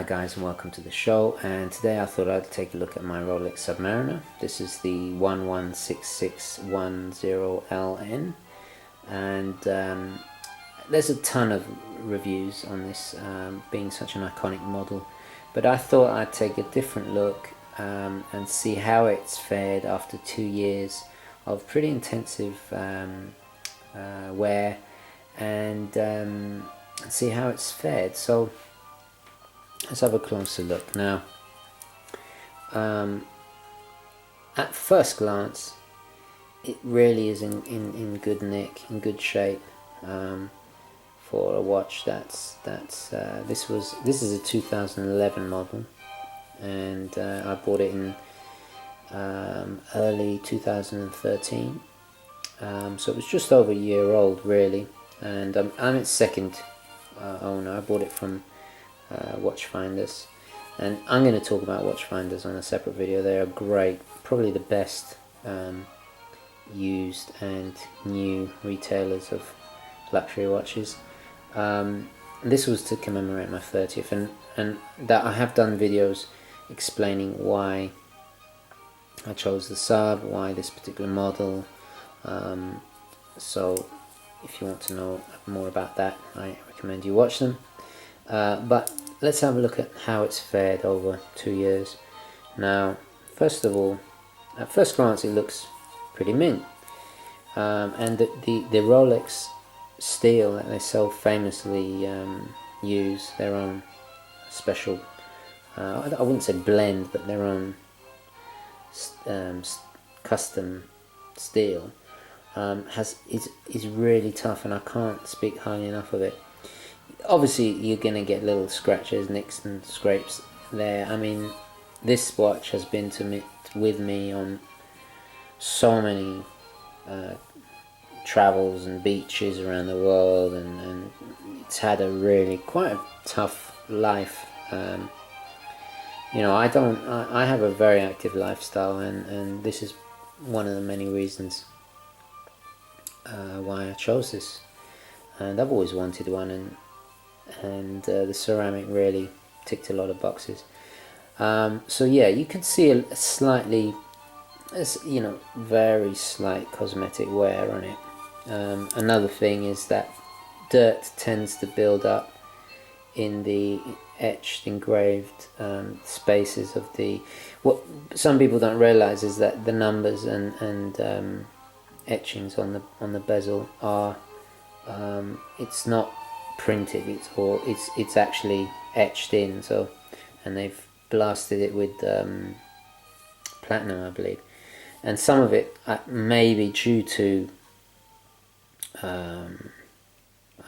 guys, and welcome to the show. And today I thought I'd take a look at my Rolex Submariner. This is the 116610LN, and there's a ton of reviews on this, being such an iconic model, but I thought I'd take a different look and see how it's fared after 2 years of pretty intensive wear, and see how it's fared. So let's have a closer look now. At first glance, it really is in good nick, in good shape, for a watch this is a 2011 model, and I bought it in early 2013, so it was just over a year old really, and I'm its second owner. I bought it from watchfinders, and I'm going to talk about watchfinders on a separate video. They are great, probably the best used and new retailers of luxury watches. This was to commemorate my 30th, and that I have done videos explaining why I chose the Sub, why this particular model, so if you want to know more about that, I recommend you watch them. But let's have a look at how it's fared over 2 years. Now, first of all, at first glance it looks pretty mint, and the Rolex steel that they so famously use, their own special, I wouldn't say blend, but their own custom steel, is really tough, and I can't speak highly enough of it. Obviously you're gonna get little scratches, nicks and scrapes there. I mean, this watch has been with me on so many travels and beaches around the world, and it's had a really quite a tough life. You know, I have a very active lifestyle, and this is one of the many reasons why I chose this, and I've always wanted one, and the ceramic really ticked a lot of boxes. So yeah, you can see a slightly, you know, very slight cosmetic wear on it. Another thing is that dirt tends to build up in the etched, engraved spaces of the. What some people don't realize is that the numbers and etchings on the bezel are, it's not printed, it's actually etched in. So, and they've blasted it with platinum, I believe, and some of it may be due to I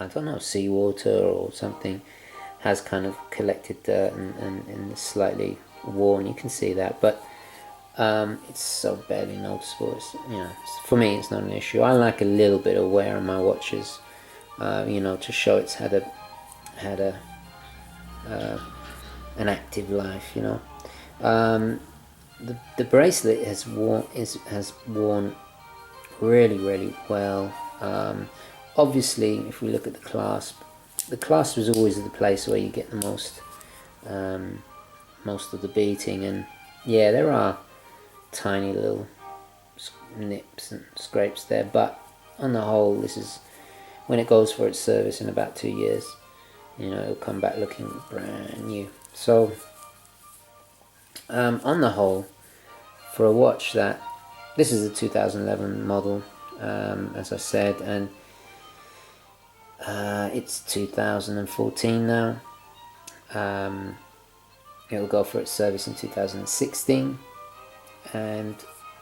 don't know, seawater or something has kind of collected dirt and is slightly worn. You can see that, but it's so barely noticeable. It's, you know, for me it's not an issue. I like a little bit of wear on my watches, you know, to show it's had an active life, you know. The bracelet has worn really well. Obviously, if we look at the clasp is always the place where you get the most of the beating, and yeah, there are tiny little nips and scrapes there, but on the whole, this is, when it goes for its service in about 2 years, you know, it'll come back looking brand new. So on the whole, for a watch that, this is a 2011 model, as I said, and it's 2014 now. It'll go for its service in 2016, and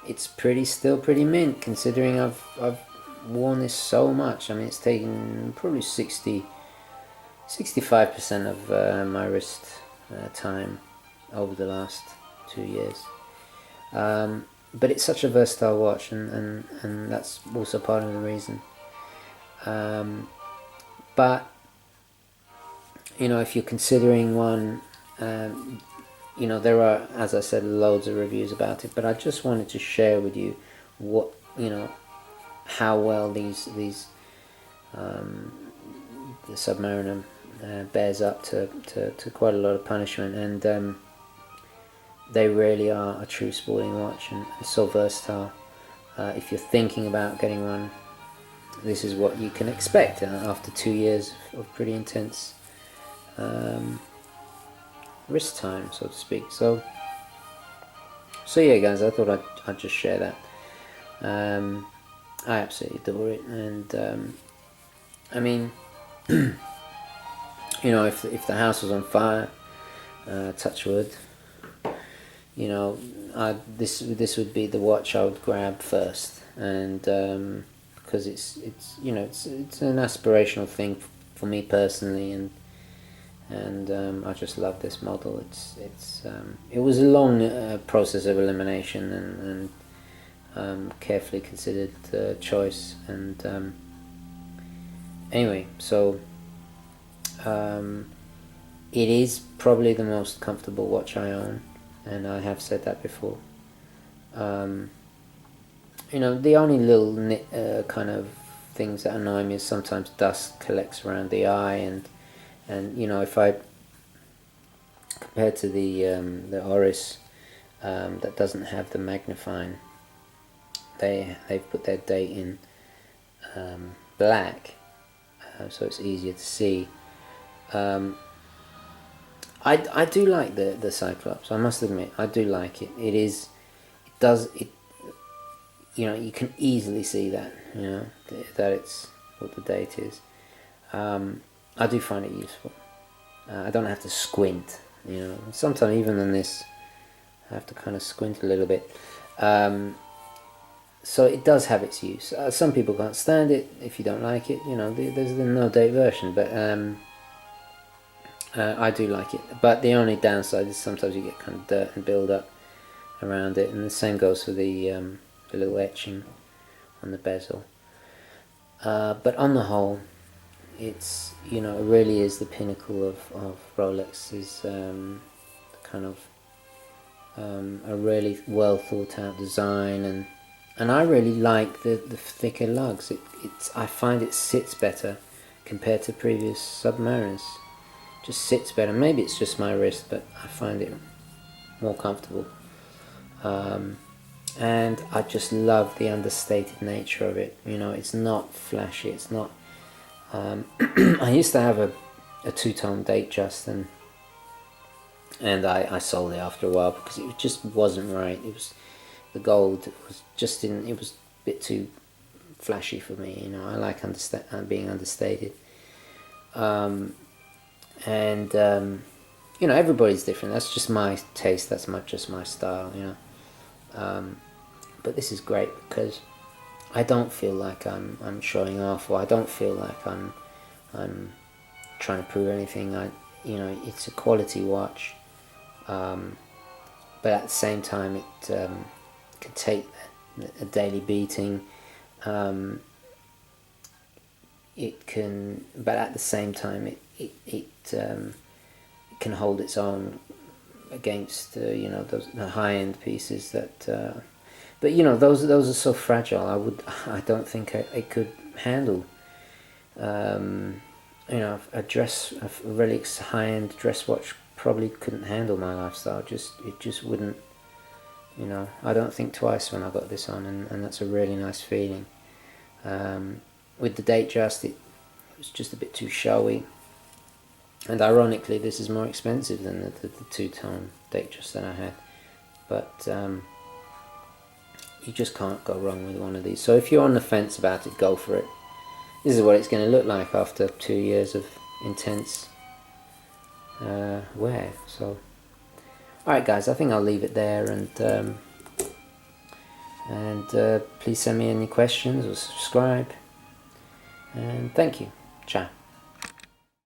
it's still pretty mint, considering I've worn this so much. I mean, it's taken probably 65% of my wrist time over the last 2 years. But it's such a versatile watch, and that's also part of the reason. But you know, if you're considering one, you know, there are, as I said, loads of reviews about it, but I just wanted to share with you what, you know, how well the Submariner bears up to quite a lot of punishment, and they really are a true sporting watch, and so versatile. If you're thinking about getting one, this is what you can expect after 2 years of pretty intense wrist time, so to speak. So yeah, guys, I thought I'd just share that. I absolutely adore it, and I mean, you know, if the house was on fire, touch wood, you know, this would be the watch I would grab first, and because it's you know, it's an aspirational thing for me personally, and I just love this model. It was a long process of elimination and carefully considered choice, and anyway, so it is probably the most comfortable watch I own, and I have said that before. You know, the only little kind of things that annoy me is sometimes dust collects around the eye, and you know, if I compared to the Oris that doesn't have the magnifying, they've put their date in black, so it's easier to see. I do like the Cyclops. I must admit, I do like it. You know, you can easily see that, you know, that it's what the date is. I do find it useful. I don't have to squint, you know. Sometimes even on this, I have to kind of squint a little bit. So it does have its use. Some people can't stand it. If you don't like it, you know, there's the no date version, but I do like it. But the only downside is sometimes you get kind of dirt and build up around it, and the same goes for the little etching on the bezel. But on the whole, it's, you know, it really is the pinnacle of Rolex's kind of a really well thought out design, and I really like the thicker lugs. I find it sits better compared to previous Submariners. Just sits better. Maybe it's just my wrist, but I find it more comfortable. And I just love the understated nature of it. You know, it's not flashy. It's not. I used to have a two-tone date just, and I sold it after a while because it just wasn't right. It was the gold was just in. It was a bit too flashy for me. You know, I like being understated. And you know, everybody's different. That's just my taste. That's just my style. You know. But this is great because I don't feel like I'm showing off, or I don't feel like I'm trying to prove anything. You know, it's a quality watch, but at the same time, it can take a daily beating. It can, but at the same time, it can hold its own against you know, the high end pieces that. But you know, those are so fragile. I don't think I could handle. You know, a really high-end dress watch probably couldn't handle my lifestyle. It just wouldn't. You know, I don't think twice when I got this on, and that's a really nice feeling. With the date just, it was just a bit too showy. And ironically, this is more expensive than the two-tone date just that I had. But you just can't go wrong with one of these. So if you're on the fence about it, go for it. This is what it's going to look like after 2 years of intense wear. So, alright guys, I think I'll leave it there, and please send me any questions or subscribe, and thank you. Ciao.